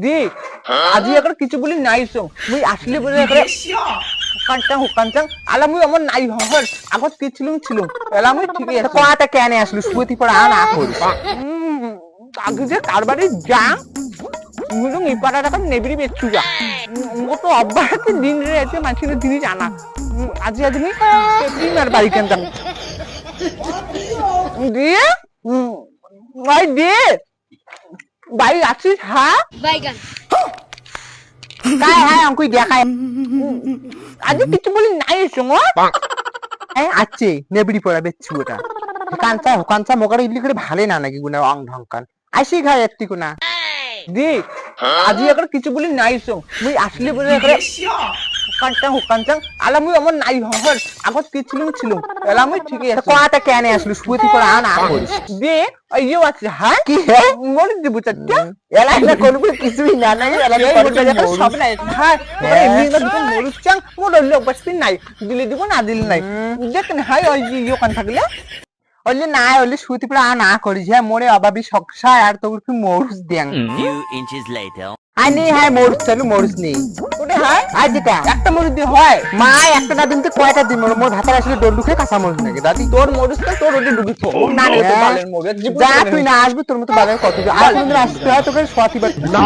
দেখ আজি এখন কিছু বলি নাইছো মুই আসলে বলে করে কাঞ্চাং আলা মুই আমার নাই হর আগত কি ছিলুম এলা মুই ঠিকই আছে কোয়াটা কেনে আসলু সুতি পড়া না করি আগে যে কারবারে যা মুলুং ইপাটা টাকা নেবরি বেচু যা ও তো অব্বাহতি দিন রে এতে মাছির দিনই জানা আজি আদমি তিনবার বাড়ি কেনতাম দিয়ে ভাই দিয়ে ভাই আছিস হ্যাঁ বাইগান काय है हमको देखाय आज কিছু বলি নাই সঙ্গ এই আছে নেবড়ি পড়া বেচু ওটা কাঞ্চা মগার ইডলি করে ভালো না নাকি গুনা অং ঢংকান আইসি খায় একটি কোনা দেখ আজি এখন কিছু বলি নাই সঙ্গ মুই আসলে বলে করে কাঞ্চাং আলা মুই আমার নাই হর আগত কি ছিলুম এলা মুই ঠিকই আছে কোয়াটা কেনে আসলু সুতি পড়া না করি দে আইও আছে হ্যাঁ কি হে মরে দিব চাচা এলা না কোন কিছুই না নাই এলা মরে সব নাই হ্যাঁ এমনি না দুটো মরুচাং মোর লোক বাসতি নাই দিলে দিব না দিলে নাই দেখ না হাই ওই ইও কান থাকলে ওলে না ওলে সুতি পড়া না করি যে মোরে অভাবী সকসা আর তোর কি মরুস দেন Few inches later. আনি হাই মরুস চালু মরুস নেই ওটা হাই আজ যেটা একটা মরুস দিয়ে হয় মা একটা না দিনতে কয়টা দিন মোর ভাতার আসলে ডন্ডু খেয়ে কাঁচা মরুস নাকি দাদি তোর মরুস তো তোর ওটি ডুবি তো না রে তো বালের মরুস যা তুই না আসবি তোর মতো বালের কত আর কোনদিন আসতে হয় তোকে সোয়াতি না